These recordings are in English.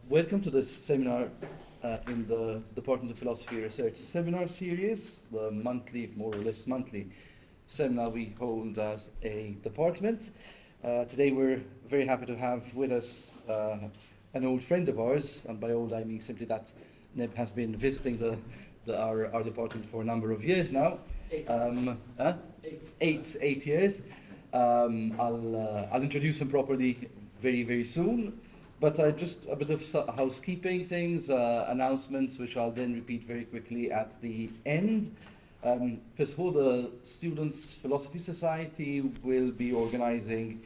Welcome to this seminar in the Department of Philosophy Research seminar series, the monthly, more or less monthly seminar we hold as a department. Today we're very happy to have with us an old friend of ours, and by old I mean simply that Neb has been visiting our department for a number of years now. Eight. Huh? Eight. 8 years. I'll introduce him properly very soon. But just a bit of housekeeping things, announcements, which I'll then repeat very quickly at the end. First of all, the Students' Philosophy Society will be organizing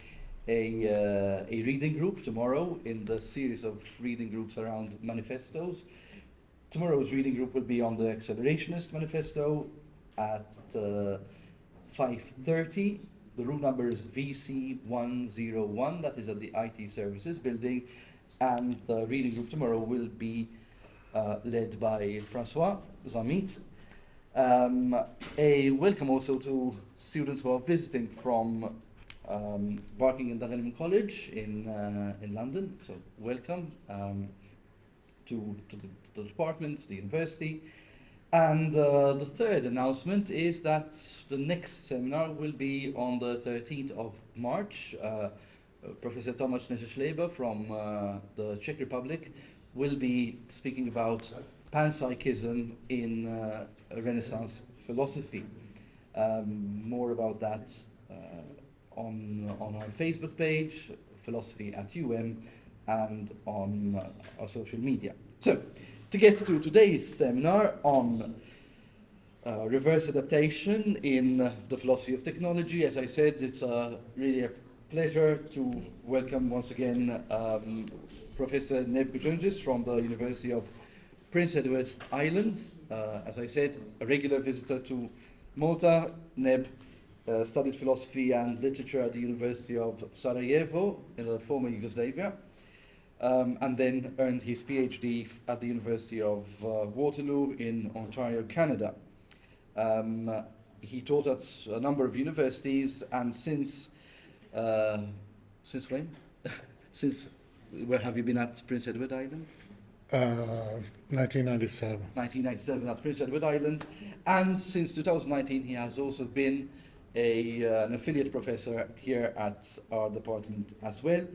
a reading group tomorrow in the series of reading groups around manifestos. Tomorrow's reading group will be on the Accelerationist Manifesto at 5:30. The room number is VC101, that is at the IT Services building, and the reading group tomorrow will be led by Francois Zamit. A welcome also to students who are visiting from Barking and Dagenham College in London, so welcome to the department, the university. And the third announcement is that the next seminar will be on the 13th of March. Professor Tomasz Nežešlejba from the Czech Republic will be speaking about panpsychism in Renaissance philosophy. More about that on our Facebook page, Philosophy at UM, and on our social media. So, to get to today's seminar on reverse adaptation in the philosophy of technology, as I said, it's really a pleasure to welcome once again Professor Neb Kujundzic from the University of Prince Edward Island. As I said, a regular visitor to Malta. Neb studied philosophy and literature at the University of Sarajevo in the former Yugoslavia. And then earned his PhD at the University of Waterloo in Ontario, Canada. He taught at a number of universities, and since when? Since where have you been at Prince Edward Island? 1997. 1997 at Prince Edward Island, and since 2019 he has also been an affiliate professor here at our department as well.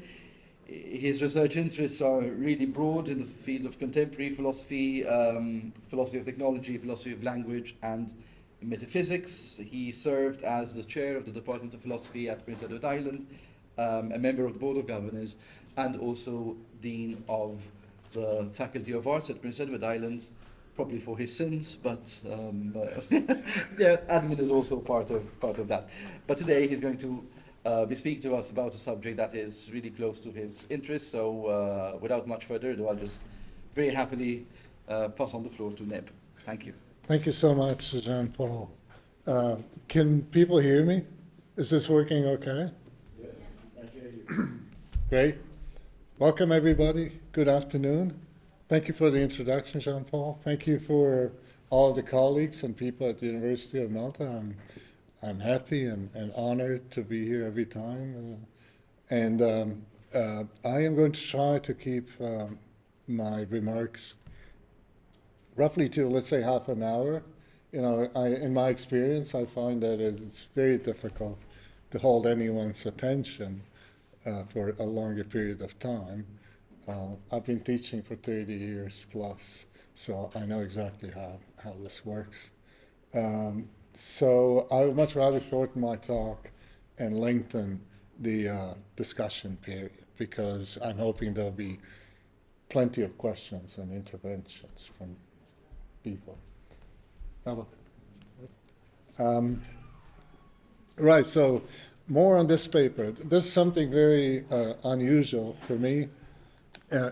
His research interests are really broad in the field of contemporary philosophy, philosophy of technology, philosophy of language, and metaphysics. He served as the chair of the Department of Philosophy at Prince Edward Island, a member of the Board of Governors, and also Dean of the Faculty of Arts at Prince Edward Island, probably for his sins, but yeah, admin is also part of that. But today he's going to be speaking to us about a subject that is really close to his interest. So without much further ado, I'll just very happily pass on the floor to Neb. Thank you. Thank you so much, Jean-Paul. Can people hear me? Is this working okay? Yes, I hear you. Great. Welcome, everybody. Good afternoon. Thank you for the introduction, Jean-Paul. Thank you for all the colleagues and people at the University of Malta. I'm happy and honored to be here every time. And I am going to try to keep my remarks roughly to, let's say, half an hour. You know, in my experience, I find that it's very difficult to hold anyone's attention for a longer period of time. I've been teaching for 30 years plus, so I know exactly how this works. So I would much rather shorten my talk and lengthen the discussion period, because I'm hoping there'll be plenty of questions and interventions from people. Right, so more on this paper. This is something very unusual for me.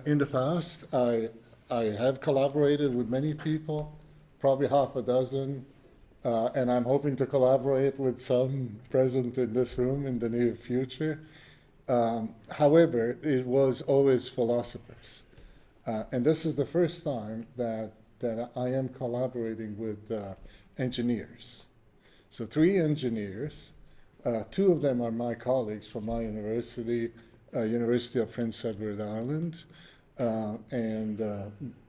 In the past, I have collaborated with many people, probably half a dozen, and I'm hoping to collaborate with some present in this room in the near future. However, it was always philosophers. And this is the first time that I am collaborating with engineers. So 3 engineers, 2 of them are my colleagues from my university, University of Prince Edward Island. and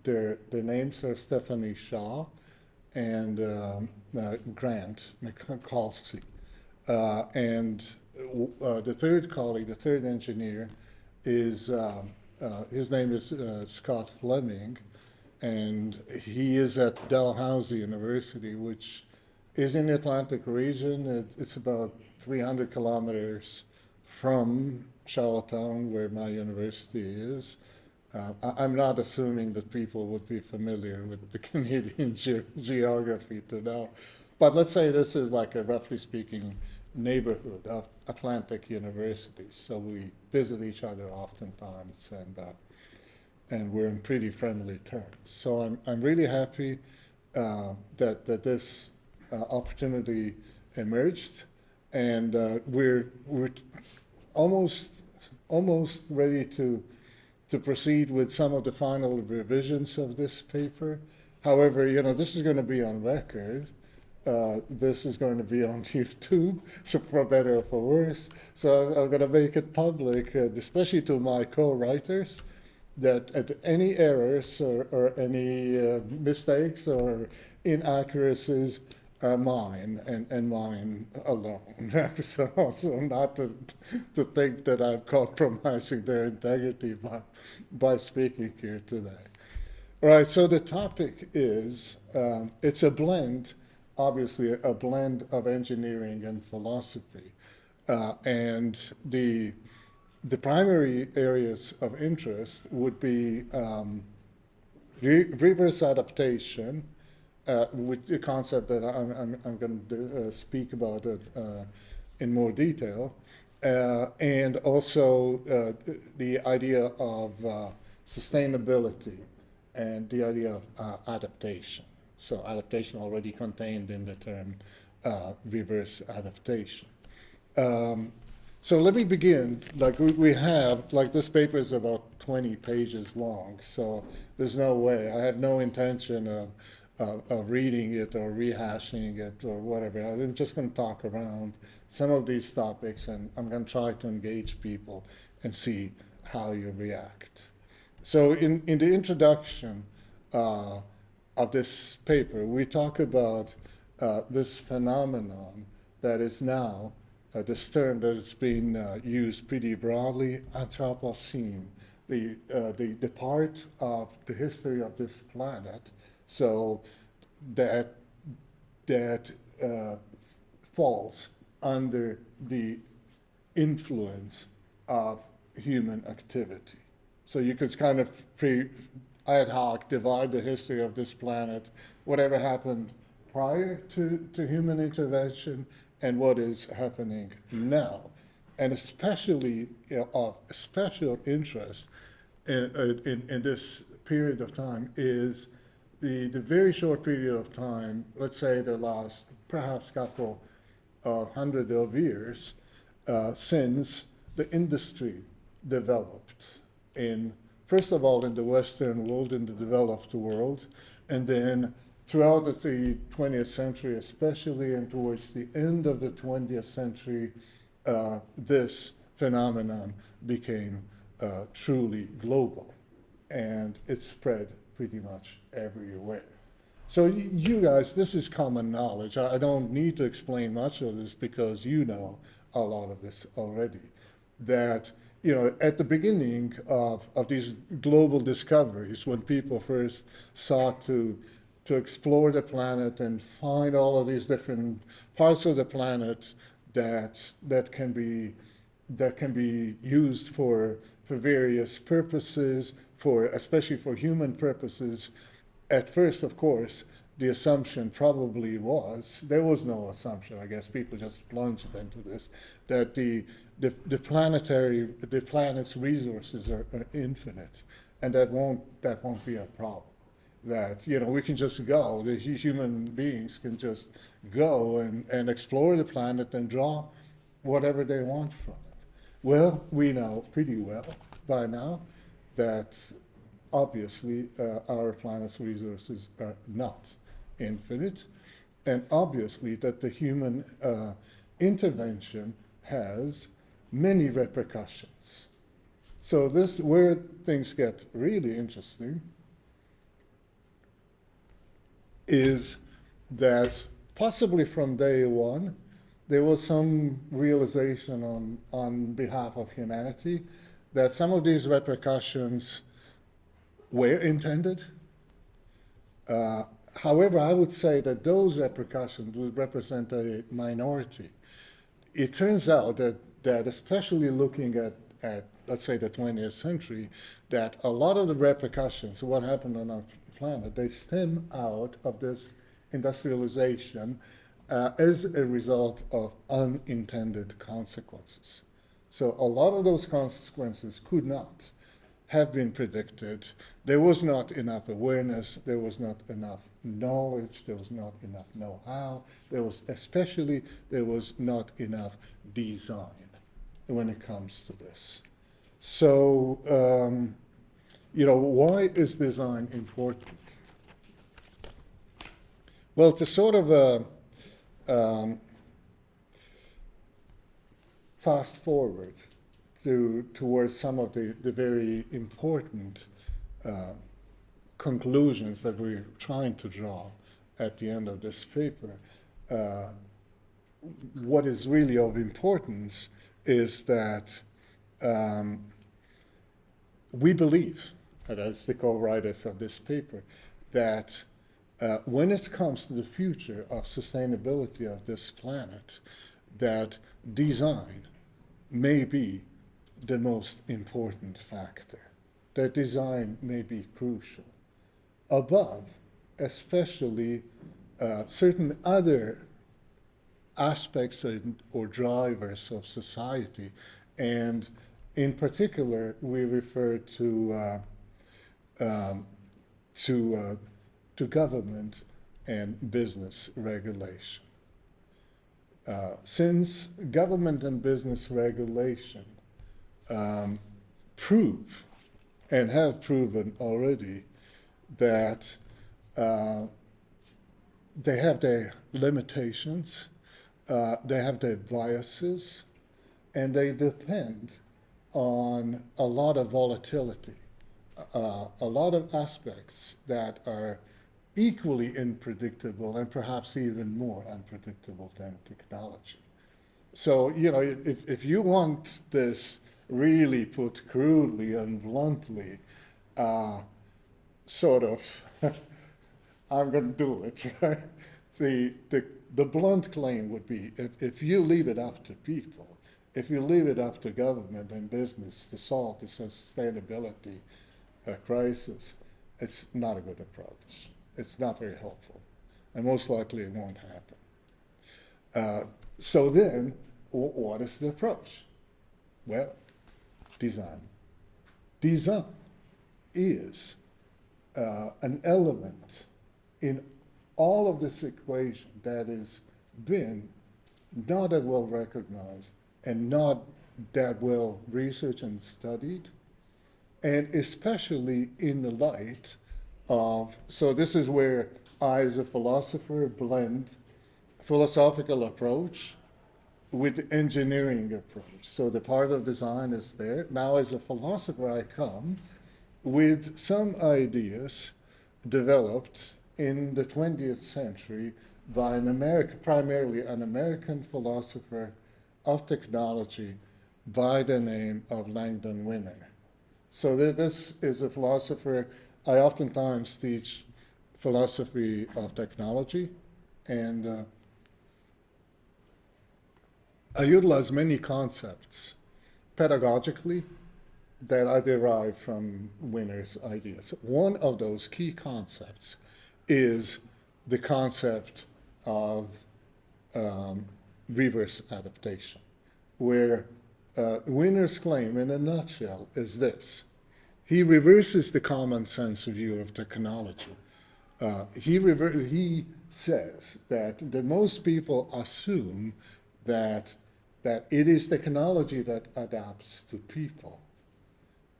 their names are Stephanie Shaw and Grant Mikulski. And the third colleague, the third engineer, is his name is Scott Fleming, and he is at Dalhousie University, which is in the Atlantic region. It's about 300 kilometers from Charlottetown, where my university is. I'm not assuming that people would be familiar with the Canadian geography to know, but let's say this is like a, roughly speaking, neighborhood of Atlantic universities. So we visit each other oftentimes, and we're in pretty friendly terms. So I'm really happy that this opportunity emerged, and we're almost ready to proceed with some of the final revisions of this paper. However, this is going to be on record. This is going to be on YouTube, so for better or for worse. So I'm going to make it public, especially to my co-writers, that any errors or any mistakes or inaccuracies are mine and mine alone. so not to think that I'm compromising their integrity by speaking here today. All right, so the topic is, it's a blend, obviously a blend of engineering and philosophy. And the primary areas of interest would be reverse adaptation, with the concept that I'm going to speak about it in more detail, and also the idea of sustainability and the idea of adaptation. So adaptation already contained in the term reverse adaptation. So let me begin. Like we have, like this paper is about 20 pages long, so there's no way. I have no intention of reading it or rehashing it or whatever. I'm just going to talk around some of these topics, and I'm going to try to engage people and see how you react. So in the introduction of this paper, we talk about this phenomenon that is now this term that has been used pretty broadly, Anthropocene, the part of the history of this planet, so that falls under the influence of human activity. So you could kind of ad hoc divide the history of this planet, whatever happened prior to human intervention and what is happening now. And especially of special interest in this period of time is the very short period of time, let's say the last perhaps couple of hundred of years, since the industry developed first of all in the Western world, in the developed world, and then throughout the 20th century especially, and towards the end of the 20th century, this phenomenon became truly global, and it spread pretty much everywhere. So you guys, this is common knowledge. I don't need to explain much of this because you know a lot of this already. That, at the beginning of these global discoveries, when people first sought to explore the planet and find all of these different parts of the planet that can be used for various purposes, especially for human purposes. At first, of course, the assumption probably there was no assumption, I guess people just plunged into this, that the planet's resources are infinite, and that won't be a problem. That we can just go, the human beings can just go and explore the planet and draw whatever they want from it. Well, we know pretty well by now that obviously our planet's resources are not infinite, and obviously that the human intervention has many repercussions. So this where things get really interesting is that possibly from day one, there was some realization on behalf of humanity that some of these repercussions were intended. However, I would say that those repercussions would represent a minority. It turns out that especially looking at, let's say, the 20th century, that a lot of the repercussions of what happened on our planet, they stem out of this industrialization as a result of unintended consequences. So a lot of those consequences could not have been predicted. There was not enough awareness, there was not enough knowledge, there was not enough know-how, there was not enough design when it comes to this. So, why is design important? Well, to sort of fast forward towards some of the very important conclusions that we're trying to draw at the end of this paper, what is really of importance is that we believe, and as the co-writers of this paper, that when it comes to the future of sustainability of this planet, that design may be the most important factor, that design may be crucial, above especially certain other aspects or drivers of society. And in particular, we refer to government and business regulation. Since government and business regulation prove and have proven already that they have their limitations, they have their biases, and they depend on a lot of volatility, a lot of aspects that are equally unpredictable and perhaps even more unpredictable than technology. So, if you want this really put crudely and bluntly, sort of, I'm going to do it, right? The blunt claim would be, if you leave it up to people, if you leave it up to government and business to solve the sustainability crisis, it's not a good approach. It's not very helpful, and most likely it won't happen. So then, what is the approach? Well, design. Design is an element in all of this equation that has been not that well recognized and not that well researched and studied, and especially in the light of, so this is where I as a philosopher blend philosophical approach with engineering approach. So the part of design is there. Now as a philosopher I come with some ideas developed in the 20th century by primarily an American philosopher of technology by the name of Langdon Winner. So this is a philosopher. I oftentimes teach philosophy of technology, and I utilize many concepts pedagogically that I derive from Winner's ideas. One of those key concepts is the concept of reverse adaptation, where Winner's claim in a nutshell is this. He reverses the common sense view of technology. He says that most people assume that it is technology that adapts to people,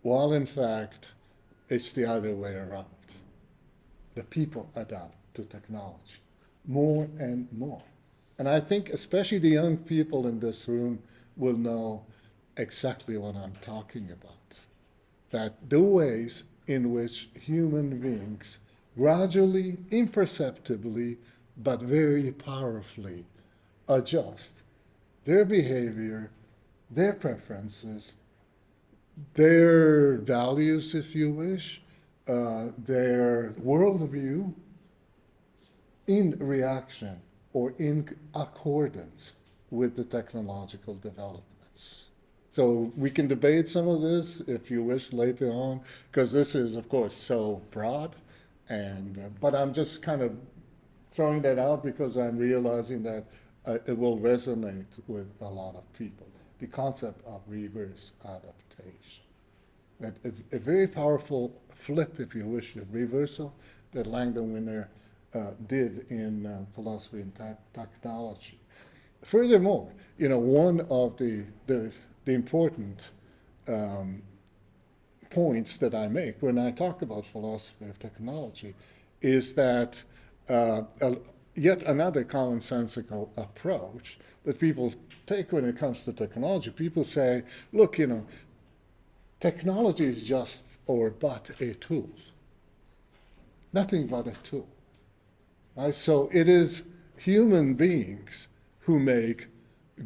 while in fact it's the other way around. The people adapt to technology more and more. And I think especially the young people in this room will know exactly what I'm talking about. that the ways in which human beings gradually, imperceptibly, but very powerfully adjust their behavior, their preferences, their values, if you wish, their worldview in reaction or in accordance with the technological developments. So we can debate some of this if you wish later on, because this is, of course, so broad. But I'm just kind of throwing that out because I'm realizing that it will resonate with a lot of people. The concept of reverse adaptation. A very powerful flip, if you wish, a reversal that Langdon Winner did in philosophy and technology. Furthermore, one of the important points that I make when I talk about philosophy of technology is that yet another commonsensical approach that people take when it comes to technology, people say, look, technology is just or but a tool. Nothing but a tool. Right? So it is human beings who make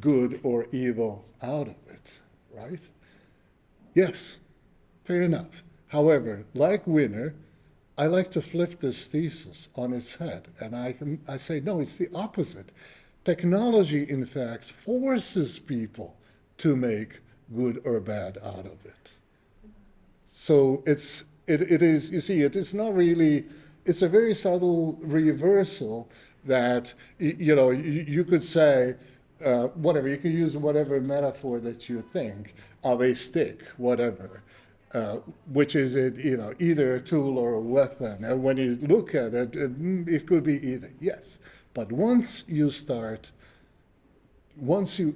good or evil out of it, right? Yes, fair enough. However, like Winner, I like to flip this thesis on its head, and I say, no, it's the opposite. Technology, in fact, forces people to make good or bad out of it. So it is, you see, it is not really, it's a very subtle reversal that, you could say, whatever, you can use whatever metaphor that you think of a stick, whatever, which is either a tool or a weapon. And when you look at it, it could be either, yes. But once you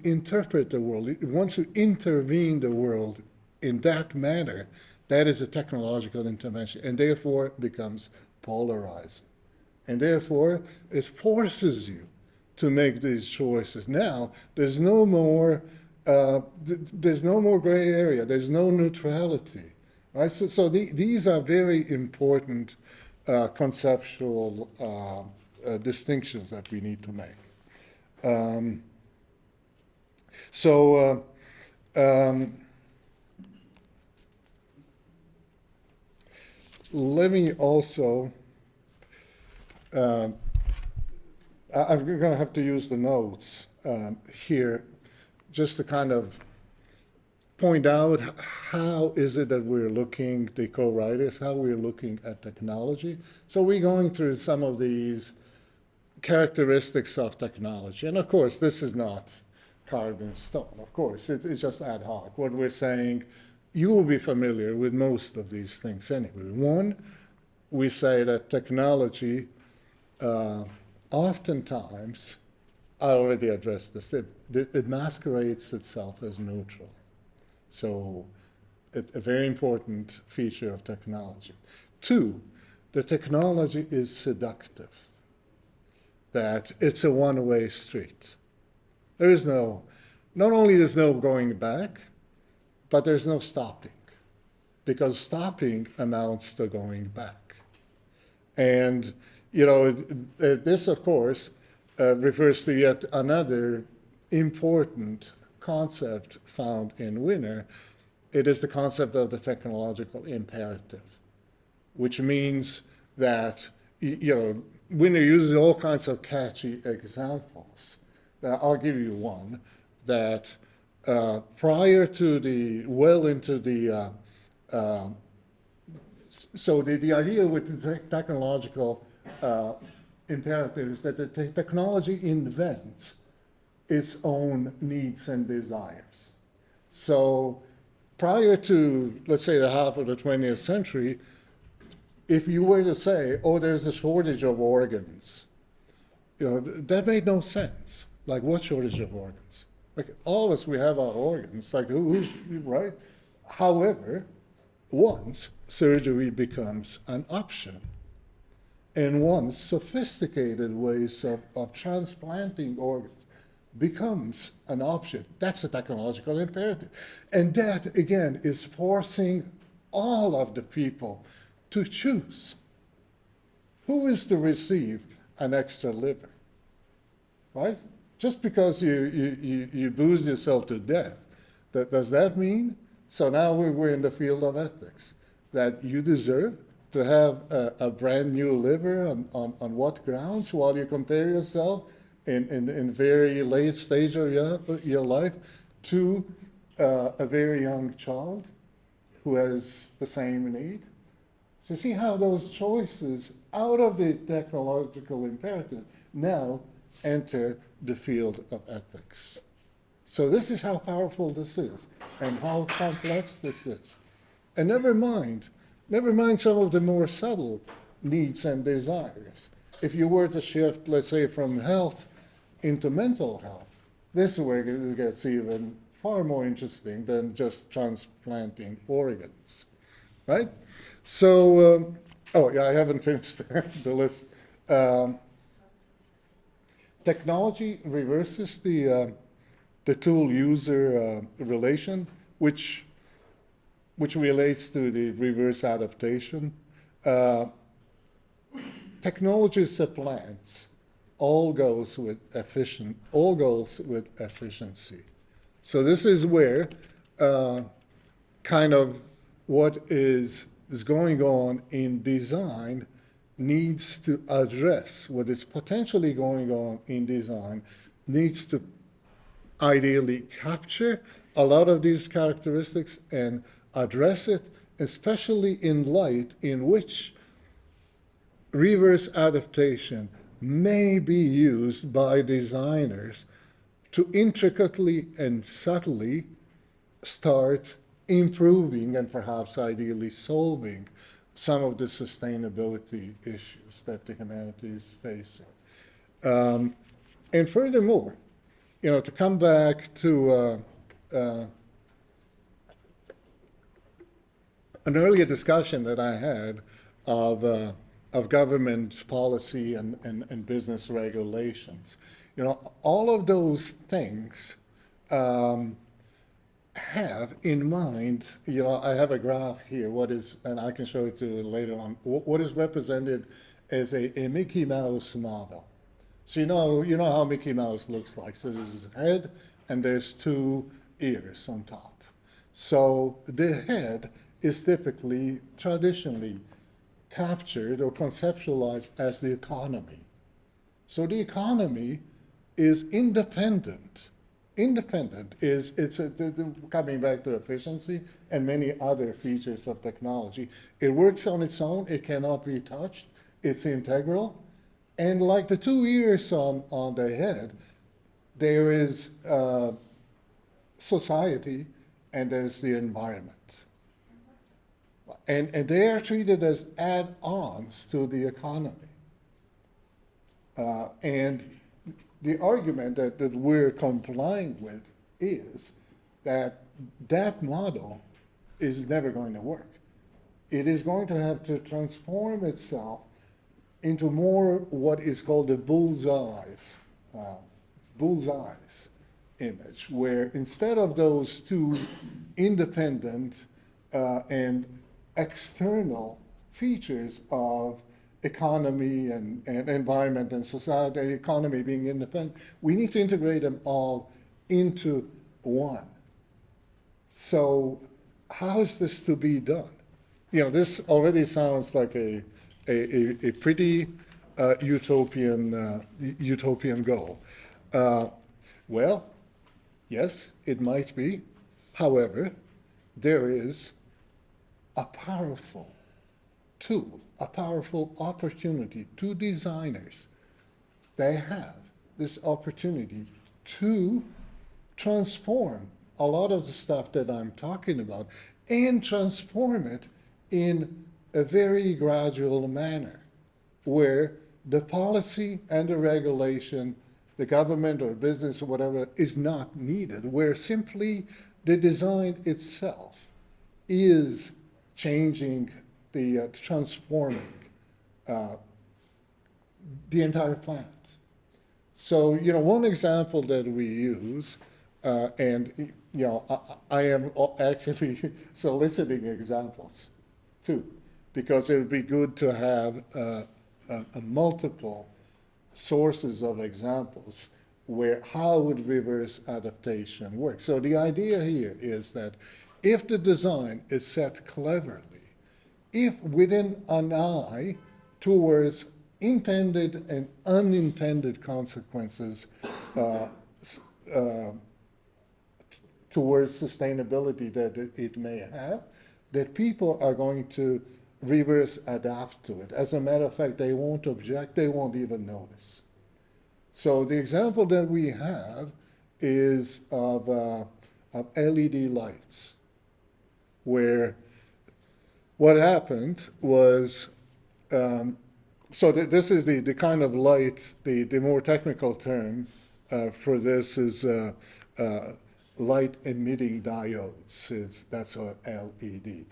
interpret the world, once you intervene the world in that manner, that is a technological intervention, and therefore it becomes polarizing. And therefore, it forces you to make these choices. Now, there's no more gray area. There's no neutrality, right? So these are very important conceptual distinctions that we need to make. Let me also, I'm going to have to use the notes here just to kind of point out how is it that we're looking, the co-writers, how we're looking at technology. So we're going through some of these characteristics of technology. And of course, this is not carved in stone. Of course, it's just ad hoc. What we're saying, you will be familiar with most of these things anyway. One, we say that technology oftentimes, I already addressed this, it masquerades itself as neutral. So it's a very important feature of technology. Two, the technology is seductive, that it's a one-way street. There is no, not only there's no going back, but there's no stopping, because stopping amounts to going back. And, this, of course, refers to yet another important concept found in Winner. It is the concept of the technological imperative, which means that, Winner uses all kinds of catchy examples. I'll give you one, that prior to so the idea with the technological imperative is that the technology invents its own needs and desires. So prior to, let's say, the half of the 20th century, if you were to say, oh, there's a shortage of organs, that made no sense. Like, what shortage of organs? Like, all of us, we have our organs, like, who's right? However, once surgery becomes an option, and once sophisticated ways of transplanting organs becomes an option, that's a technological imperative. And that, again, is forcing all of the people to choose who is to receive an extra liver, right? Just because you booze yourself to death, does that mean? So now we're in the field of ethics, that you deserve to have a brand new liver on what grounds, while you compare yourself in very late stage of your life to a very young child who has the same need. So see how those choices out of the technological imperative now enter the field of ethics. So this is how powerful this is and how complex this is. And never mind some of the more subtle needs and desires. If you were to shift, let's say, from health into mental health, this is where it gets even far more interesting than just transplanting organs, right? So, oh yeah, I haven't finished the list. Technology reverses the tool-user relation, which relates to the reverse adaptation. Technology supplants all goals with efficiency. So this is where kind of what is going on in design needs to address what is potentially going on in design, needs to ideally capture a lot of these characteristics and address it, especially in light in which reverse adaptation may be used by designers to intricately and subtly start improving and perhaps ideally solving some of the sustainability issues that the humanity is facing. And furthermore, to come back to an earlier discussion that I had of government policy and business regulations, all of those things have in mind, I have a graph here, and I can show it to you later on, what is represented as a Mickey Mouse model. So you know how Mickey Mouse looks like. So there's his head and there's two ears on top. So the head is typically, traditionally, captured or conceptualized as the economy. So the economy is independent. Coming back to efficiency and many other features of technology. It works on its own, it cannot be touched, it's integral. And like the two ears on the head, there is society and there's the environment. And they are treated as add-ons to the economy. And the argument that we're complying with is that model is never going to work. It is going to have to transform itself into more what is called the bullseyes image, where instead of those two independent and external features of economy and environment and society, economy being independent, we need to integrate them all into one. So how is this to be done? This already sounds like a pretty utopian goal. Well, yes, it might be. However, there is a powerful tool, a powerful opportunity to designers. They have this opportunity to transform a lot of the stuff that I'm talking about and transform it in a very gradual manner where the policy and the regulation, the government or business or whatever, is not needed, where simply the design itself is changing transforming the entire planet. So, one example that we use, and I am actually soliciting examples too, because it would be good to have a multiple sources of examples where how would reverse adaptation work. So the idea here is that if the design is set cleverly, if within an eye towards intended and unintended consequences uh, towards sustainability that it may have, that people are going to reverse adapt to it. As a matter of fact, they won't object, they won't even notice. So the example that we have is of LED lights, where what happened was, this is the kind of light, the more technical term for this is light emitting diodes. That's what LED.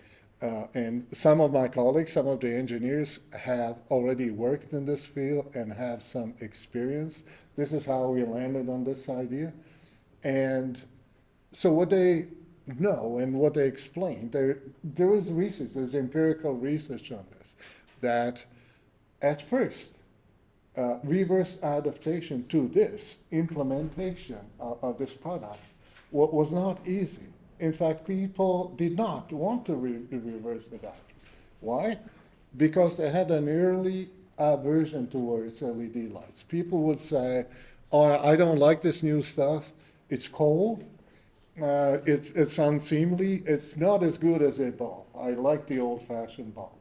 And some of my colleagues, some of the engineers have already worked in this field and have some experience. This is how we landed on this idea. And so what they know and what they explain, there is research, there's empirical research on this, that at first, reverse adaptation to this implementation of this product was not easy. In fact, people did not want to reverse adapt. Why? Because they had an early aversion towards LED lights. People would say, oh, I don't like this new stuff. It's cold. It's unseemly. It's not as good as a bulb. I like the old-fashioned bulb.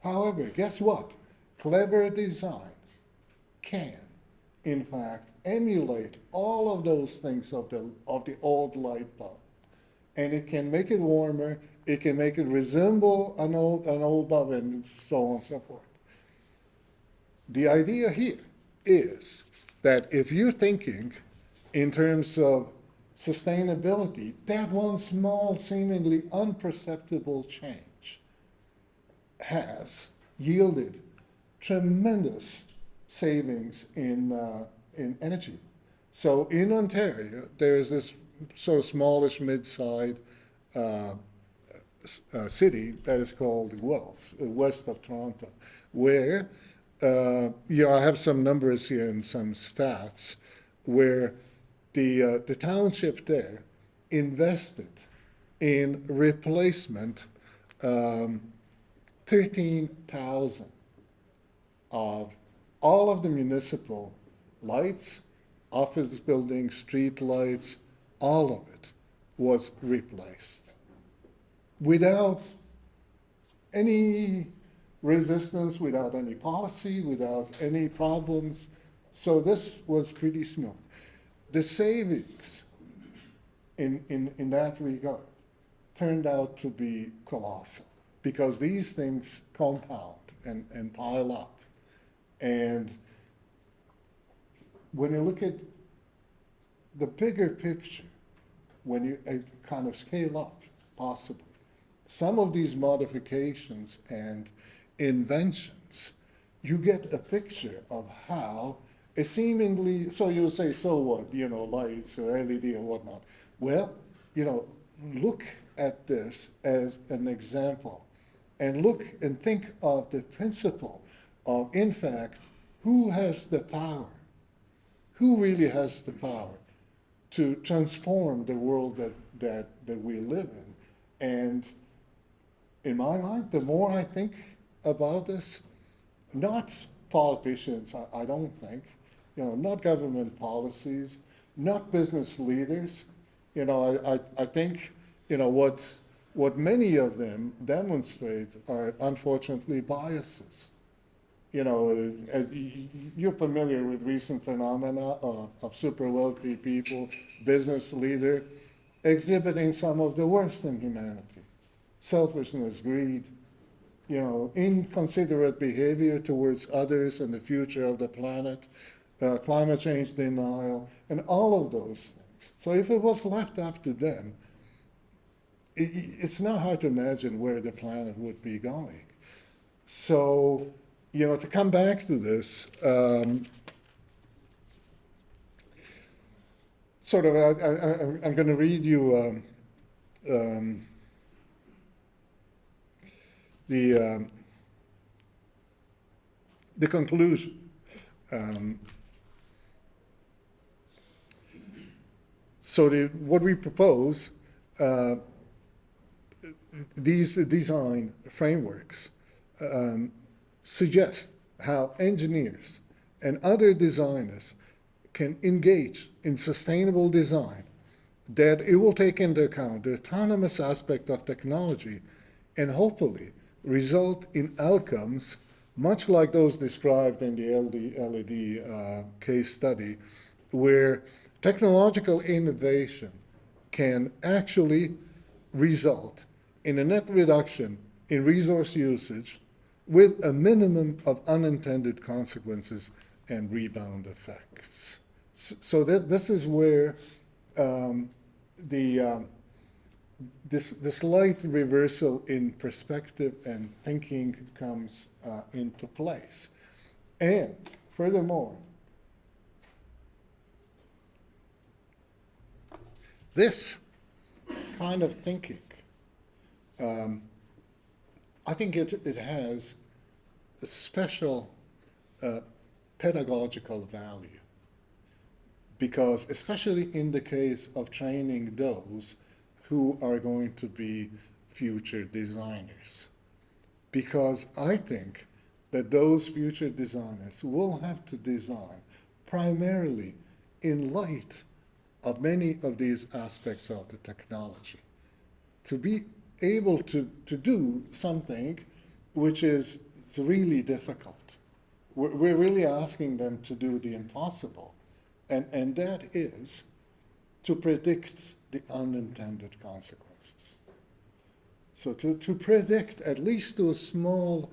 However, guess what? Clever design can, in fact, emulate all of those things of the old light bulb. And it can make it warmer, it can make it resemble an old bulb, and so on and so forth. The idea here is that if you're thinking in terms of sustainability, that one small, seemingly imperceptible change has yielded tremendous savings in energy. So in Ontario, there is this sort of smallish, mid-sized city that is called Guelph, west of Toronto, where I have some numbers here and some stats where the township there invested in replacement 13,000 of all of the municipal lights, office buildings, street lights, all of it was replaced without any resistance, without any policy, without any problems. So this was pretty smooth. The savings in that regard turned out to be colossal because these things compound and pile up. And when you look at the bigger picture, when you kind of scale up, possibly, some of these modifications and inventions, you get a picture of how a seemingly, so you'll say, so what, lights or LED or whatnot. Well, look at this as an example and look and think of the principle of, in fact, who has the power? Who really has the power to transform the world that we live in? And in my mind, the more I think about this, not politicians, I don't think, not government policies, not business leaders. I think, what many of them demonstrate are unfortunately biases. You're familiar with recent phenomena of super wealthy people, business leader, exhibiting some of the worst in humanity. Selfishness, greed, inconsiderate behavior towards others and the future of the planet, climate change denial, and all of those things. So if it was left up to them, it's not hard to imagine where the planet would be going. So, to come back to this, so sort of, I'm going to read you the conclusion. So what we propose, these design frameworks suggest how engineers and other designers can engage in sustainable design, that it will take into account the autonomous aspect of technology and hopefully result in outcomes much like those described in the LED case study, where technological innovation can actually result in a net reduction in resource usage with a minimum of unintended consequences and rebound effects. So this is where the slight reversal in perspective and thinking comes into place. And furthermore, this kind of thinking, I think it has a special pedagogical value, because especially in the case of training those who are going to be future designers. Because I think that those future designers will have to design primarily in light of many of these aspects of the technology, to be able to do something which is really difficult. We're really asking them to do the impossible, and that is to predict the unintended consequences. So to predict, at least to a small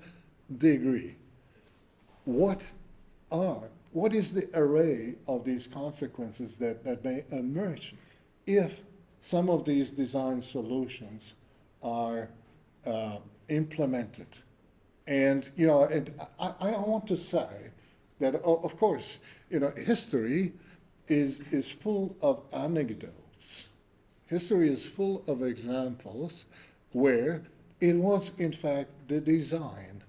degree, what is the array of these consequences that may emerge if some of these design solutions are implemented. And, I don't want to say that, of course, history is full of anecdotes. History is full of examples where it was, in fact, the design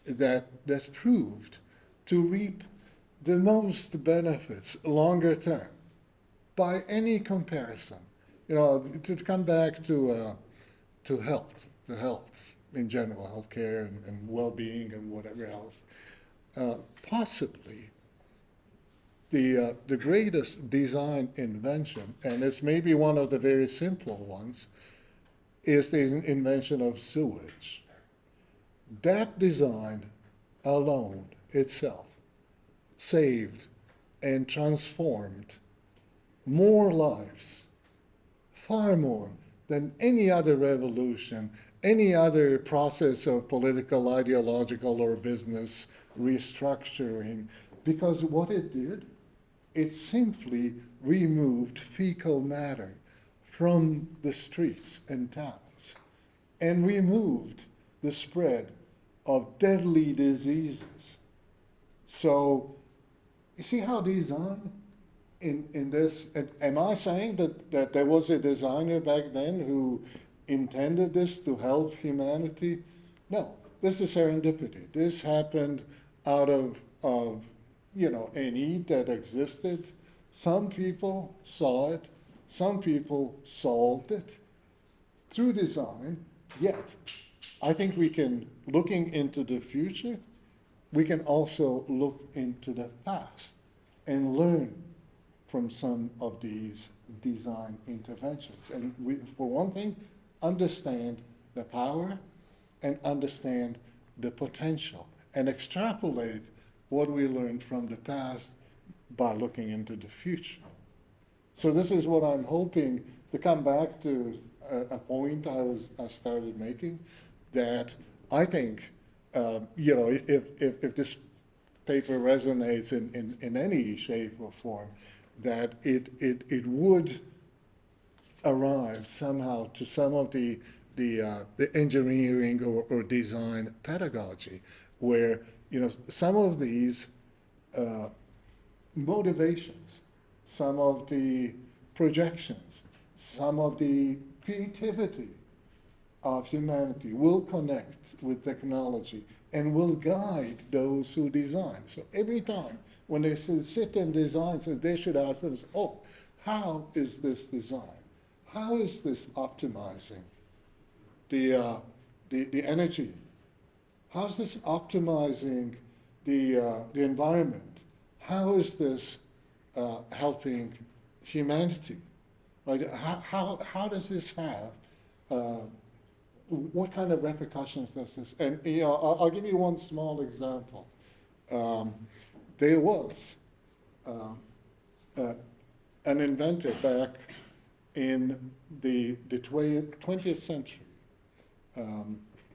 that proved to reap the most benefits longer term by any comparison. To come back to health in general, healthcare and well-being and whatever else, possibly the greatest design invention, and it's maybe one of the very simple ones, is the invention of sewage. That design alone itself saved and transformed more lives, far more than any other revolution, any other process of political, ideological, or business restructuring, because what it did, it simply removed fecal matter from the streets and towns and removed the spread of deadly diseases. So you see how design in this, am I saying that there was a designer back then who intended this to help humanity? No, this is serendipity. This happened out of a need that existed. Some people saw it, some people solved it through design, yet I think we can, looking into the future, we can also look into the past and learn from some of these design interventions. And we, for one thing, understand the power and understand the potential and extrapolate what we learned from the past by looking into the future. So this is what I'm hoping to come back to a point I started making, that I think, if this paper resonates in any shape or form, that it would arrive somehow to some of the engineering or design pedagogy, where some of these motivations some of the projections, some of the creativity of humanity will connect with technology and will guide those who design. So every time when they sit and design, so they should ask themselves, oh, how is this design? How is this optimizing the energy? How is this optimizing the environment? How is this helping humanity? Right? How does this have? What kind of repercussions does this? And I'll give you one small example. There was an inventor back in the 20th century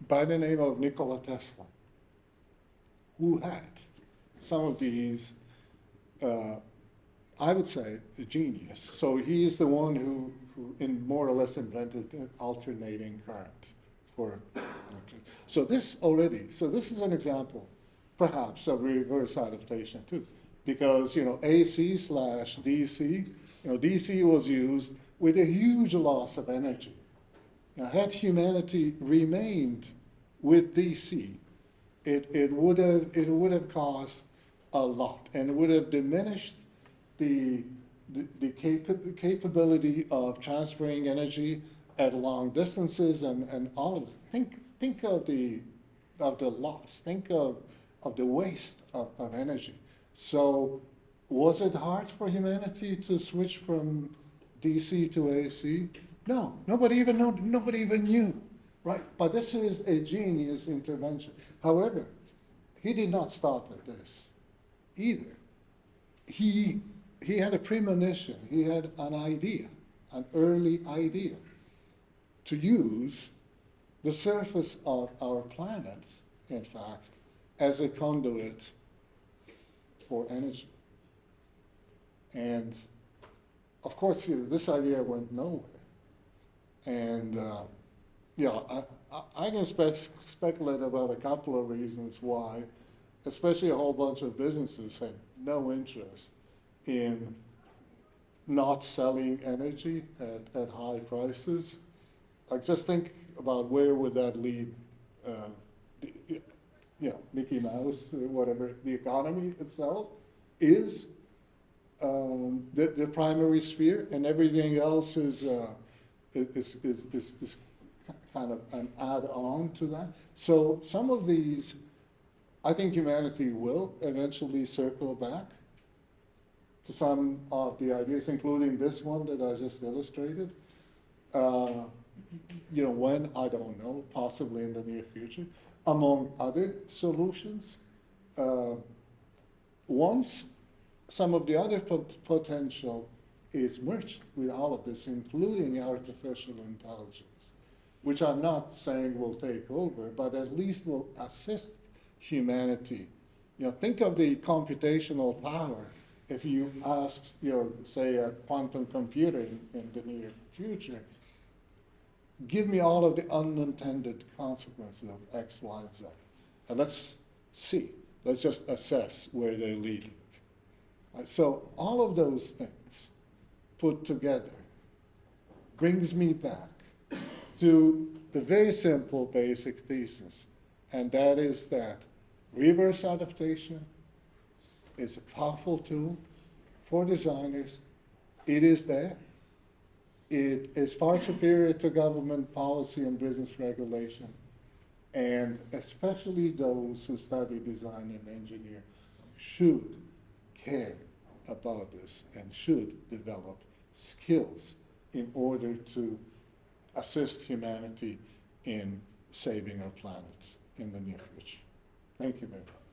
by the name of Nikola Tesla, who had some of these, I would say, a genius. So he's the one who in more or less invented alternating current for electricity. So this is an example, perhaps, of reverse adaptation too. Because, AC/DC, DC was used with a huge loss of energy. Now, had humanity remained with DC, it would have cost a lot, and it would have diminished the capability of transferring energy at long distances and all of this. Think of the loss. Think of the waste of energy. So, was it hard for humanity to switch from DC to AC? No, nobody even knew, right? But this is a genius intervention. However, he did not stop at this either. He had a premonition. He had an idea, an early idea, to use the surface of our planet, in fact, as a conduit for energy. And of course, this idea went nowhere. And I can speculate about a couple of reasons why, especially a whole bunch of businesses had no interest in not selling energy at high prices. Like, just think about where would that lead, Mickey Mouse, whatever the economy itself is, the primary sphere, and everything else is kind of an add-on to that. So some of these, I think humanity will eventually circle back to some of the ideas, including this one that I just illustrated. When, I don't know, possibly in the near future, among other solutions. Once some of the other potential is merged with all of this, including artificial intelligence, which I'm not saying will take over, but at least will assist humanity. Think of the computational power if you ask, say, a quantum computer in the near future, give me all of the unintended consequences of X, Y, and Z. And let's see. Let's just assess where they're leading. Right? So all of those things put together brings me back to the very simple basic thesis, and that is that reverse adaptation is a powerful tool for designers. It is there. It is far superior to government policy and business regulation, and especially those who study design and engineering should care about this and should develop skills in order to assist humanity in saving our planet in the near future. Thank you very much.